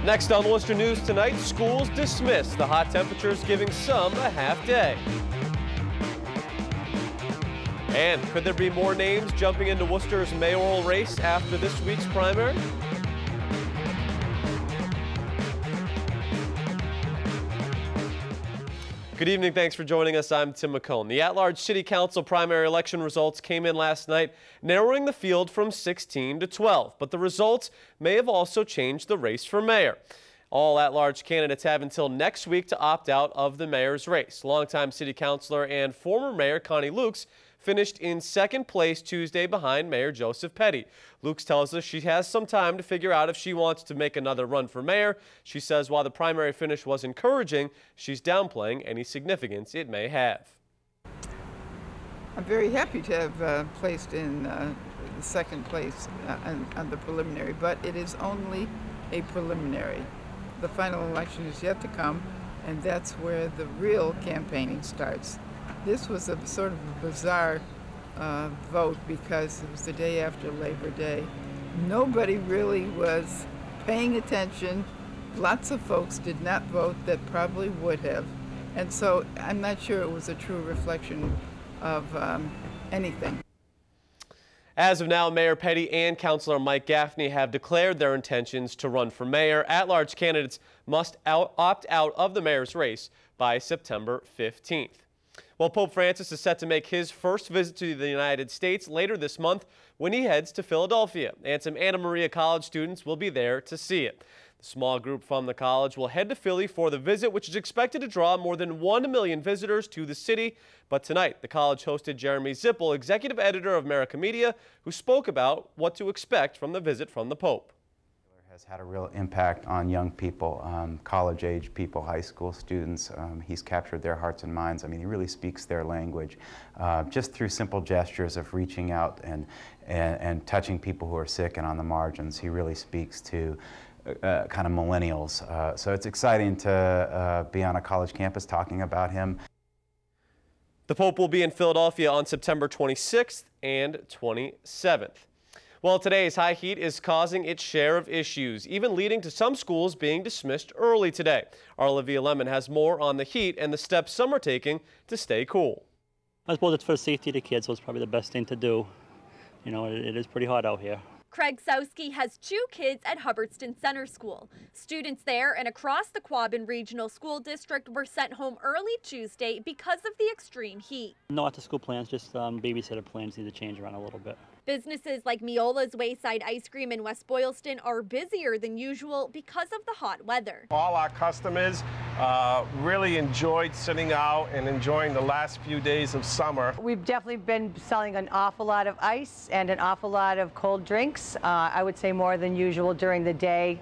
Next on Worcester News tonight, schools dismiss. The hot temperatures giving some a half day. And could there be more names jumping into Worcester's mayoral race after this week's primary? Good evening. Thanks for joining us. I'm Tim McCone. The at-large city council primary election results came in last night, narrowing the field from 16 to 12. But the results may have also changed the race for mayor. All at-large candidates have until next week to opt out of the mayor's race. Longtime city councilor and former mayor Connie Lukes finished in second place Tuesday behind Mayor Joseph Petty. Lukes tells us she has some time to figure out if she wants to make another run for mayor. She says while the primary finish was encouraging, she's downplaying any significance it may have. I'm very happy to have placed in the second place on the preliminary, but it is only a preliminary. The final election is yet to come, and that's where the real campaigning starts. This was a sort of a bizarre vote because it was the day after Labor Day. Nobody really was paying attention. Lots of folks did not vote that probably would have. And so I'm not sure it was a true reflection of anything. As of now, Mayor Petty and Councilor Mike Gaffney have declared their intentions to run for mayor. At-large candidates must opt out of the mayor's race by September 15th. Well, Pope Francis is set to make his first visit to the United States later this month when he heads to Philadelphia, and some Anna Maria College students will be there to see it. The small group from the college will head to Philly for the visit, which is expected to draw more than 1 million visitors to the city. But tonight, the college hosted Jeremy Zippel, executive editor of America Media, who spoke about what to expect from the visit from the Pope. Has had a real impact on young people, college-age people, high school students. He's captured their hearts and minds. I mean, he really speaks their language just through simple gestures of reaching out and touching people who are sick and on the margins. He really speaks to kind of millennials. So it's exciting to be on a college campus talking about him. The Pope will be in Philadelphia on September 26th and 27th. Well, today's high heat is causing its share of issues, even leading to some schools being dismissed early today. Our Olivia Lemon has more on the heat and the steps some are taking to stay cool. I suppose it's for the safety of the kids, so it's probably the best thing to do. You know, it is pretty hot out here. Craig Sowski has 2 kids at Hubbardston Center School. Students there and across the Quabbin Regional School District were sent home early Tuesday because of the extreme heat. No after-school plans, just babysitter plans need to change around a little bit. Businesses like Miola's Wayside Ice Cream in West Boylston are busier than usual because of the hot weather. All our customers really enjoyed sitting out and enjoying the last few days of summer. We've definitely been selling an awful lot of ice and an awful lot of cold drinks. I would say more than usual during the day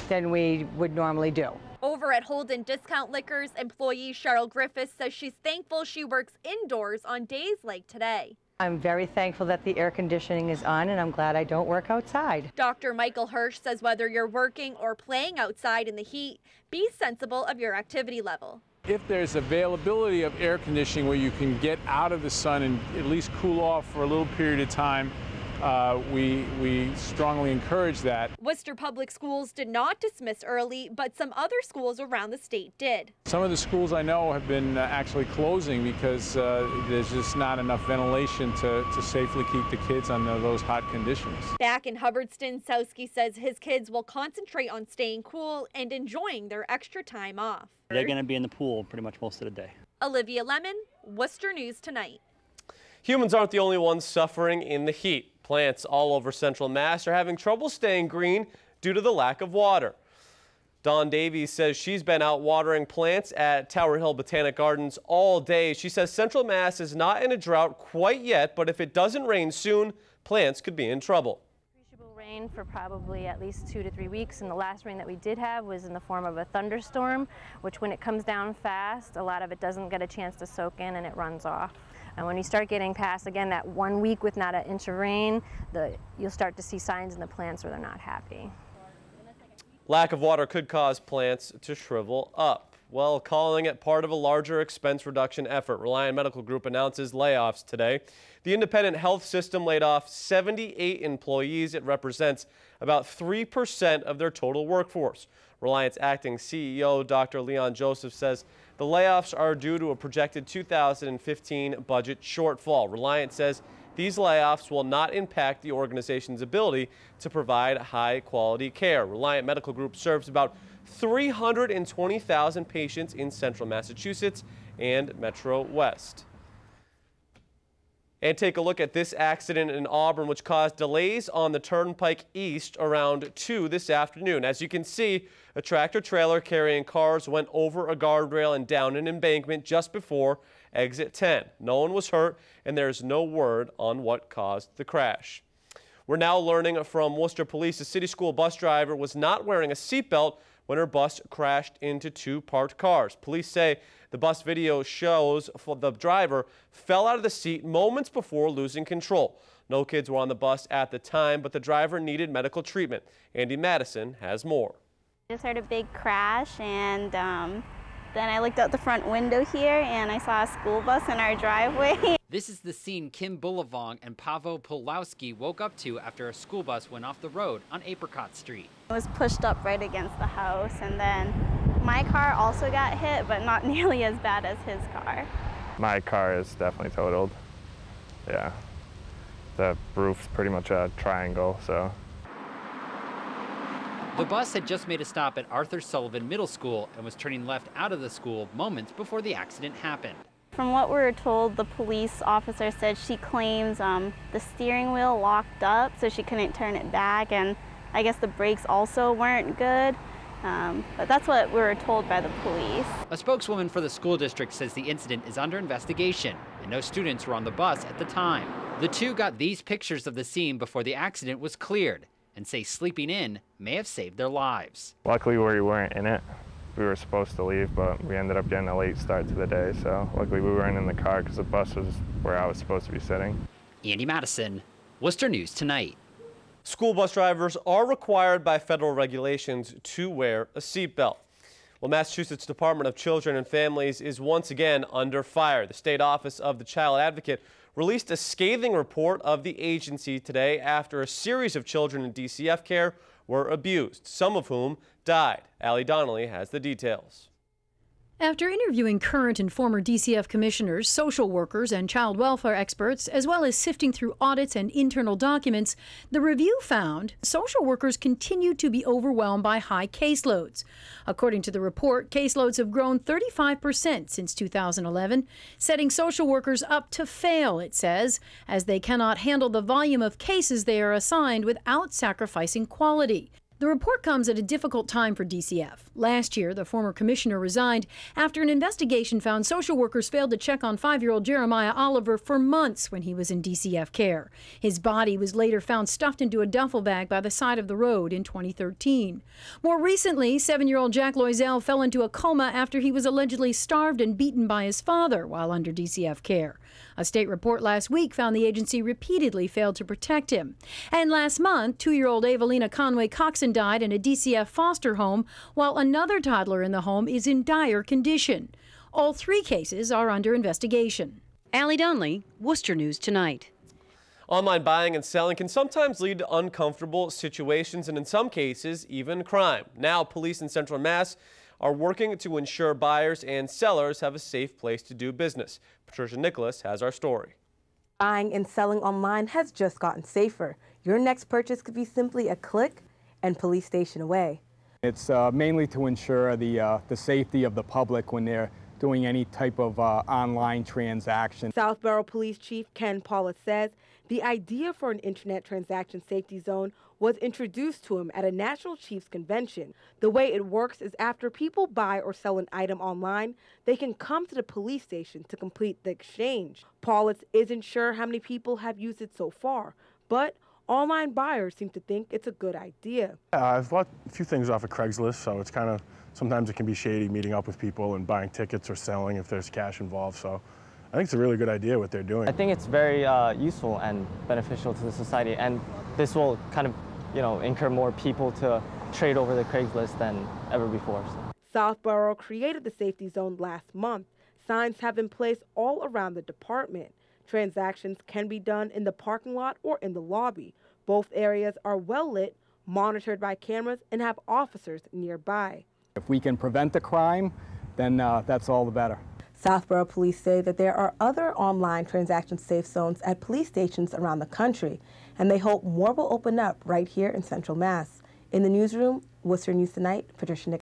than we would normally do. Over at Holden Discount Liquors, employee Cheryl Griffiths says she's thankful she works indoors on days like today. I'm very thankful that the air conditioning is on, and I'm glad I don't work outside. Dr. Michael Hirsch says whether you're working or playing outside in the heat, be sensible of your activity level. If there's availability of air conditioning where you can get out of the sun and at least cool off for a little period of time, we strongly encourage that. Worcester Public Schools did not dismiss early, but some other schools around the state did. Some of the schools I know have been actually closing because there's just not enough ventilation to safely keep the kids under those hot conditions. Back in Hubbardston, Sowski says his kids will concentrate on staying cool and enjoying their extra time off. They're going to be in the pool pretty much most of the day. Olivia Lemon, Worcester News Tonight. Humans aren't the only ones suffering in the heat. Plants all over Central Mass are having trouble staying green due to the lack of water. Dawn Davies says she's been out watering plants at Tower Hill Botanic Gardens all day. She says Central Mass is not in a drought quite yet, but if it doesn't rain soon, plants could be in trouble. Appreciable rain for probably at least 2 to 3 weeks, and the last rain that we did have was in the form of a thunderstorm, which when it comes down fast, a lot of it doesn't get a chance to soak in and it runs off. And when you start getting past, again, that 1 week with not an inch of rain, you'll start to see signs in the plants where they're not happy. Lack of water could cause plants to shrivel up. Well, calling it part of a larger expense reduction effort, Reliant Medical Group announces layoffs today. The independent health system laid off 78 employees. It represents about 3% of their total workforce. Reliant's acting CEO, Dr. Leon Joseph, says the layoffs are due to a projected 2015 budget shortfall. Reliant says these layoffs will not impact the organization's ability to provide high-quality care. Reliant Medical Group serves about 320,000 patients in central Massachusetts and Metro West. And take a look at this accident in Auburn, which caused delays on the Turnpike East around 2 this afternoon. As you can see, a tractor-trailer carrying cars went over a guardrail and down an embankment just before exit 10. No one was hurt, and there's no word on what caused the crash. We're now learning from Worcester Police a city school bus driver was not wearing a seatbelt when her bus crashed into 2 parked cars. Police say the bus video shows the driver fell out of the seat moments before losing control. No kids were on the bus at the time, but the driver needed medical treatment. Andy Madison has more. I just heard a big crash, and then I looked out the front window here and I saw a school bus in our driveway. This is the scene Kim Bulavong and Pavo Pulowski woke up to after a school bus went off the road on Apricot Street. I was pushed up right against the house, and then my car also got hit, but not nearly as bad as his car. My car is definitely totaled. Yeah. The roof's pretty much a triangle, so. The bus had just made a stop at Arthur Sullivan Middle School and was turning left out of the school moments before the accident happened. From what we were told, the police officer said she claims the steering wheel locked up, so she couldn't turn it back, and I guess the brakes also weren't good. But that's what we were told by the police. A spokeswoman for the school district says the incident is under investigation and no students were on the bus at the time. The two got these pictures of the scene before the accident was cleared and say sleeping in may have saved their lives. Luckily we weren't in it. We were supposed to leave, but we ended up getting a late start to the day, so luckily we weren't in the car because the bus was where I was supposed to be sitting. Andy Madison, Worcester News Tonight. School bus drivers are required by federal regulations to wear a seatbelt. Well, Massachusetts Department of Children and Families is once again under fire. The State Office of the Child Advocate released a scathing report of the agency today after a series of children in DCF care were abused, some of whom died. Allie Donnelly has the details. After interviewing current and former DCF commissioners, social workers, and child welfare experts, as well as sifting through audits and internal documents, the review found social workers continue to be overwhelmed by high caseloads. According to the report, caseloads have grown 35% since 2011, setting social workers up to fail, it says, as they cannot handle the volume of cases they are assigned without sacrificing quality. The report comes at a difficult time for DCF. Last year, the former commissioner resigned after an investigation found social workers failed to check on 5-year-old Jeremiah Oliver for months when he was in DCF care. His body was later found stuffed into a duffel bag by the side of the road in 2013. More recently, 7-year-old Jack Loisel fell into a coma after he was allegedly starved and beaten by his father while under DCF care. A state report last week found the agency repeatedly failed to protect him. And last month, 2-year-old Evelina Conway Coxon died in a DCF foster home, while another toddler in the home is in dire condition. All 3 cases are under investigation. Allie Donnelly, Worcester News Tonight. Online buying and selling can sometimes lead to uncomfortable situations and in some cases even crime. Now police in Central Mass are working to ensure buyers and sellers have a safe place to do business. Patricia Nicholas has our story. Buying and selling online has just gotten safer. Your next purchase could be simply a click and police station away. It's mainly to ensure the safety of the public when they're doing any type of online transaction. Southborough Police Chief Ken Paulus says the idea for an internet transaction safety zone was introduced to him at a National Chiefs Convention. The way it works is after people buy or sell an item online, they can come to the police station to complete the exchange. Paulus isn't sure how many people have used it so far, but online buyers seem to think it's a good idea. I've bought a few things off of Craigslist, so it's kind of, sometimes it can be shady meeting up with people and buying tickets or selling if there's cash involved. So I think it's a really good idea what they're doing. I think it's very useful and beneficial to the society, and this will kind of, incur more people to trade over the Craigslist than ever before. Southborough created the safety zone last month. Signs have been placed all around the department. Transactions can be done in the parking lot or in the lobby. Both areas are well lit, monitored by cameras, and have officers nearby. If we can prevent the crime, then that's all the better. Southborough police say that there are other online transaction safe zones at police stations around the country, and they hope more will open up right here in Central Mass. In the newsroom, Worcester News Tonight, Patricia Nick.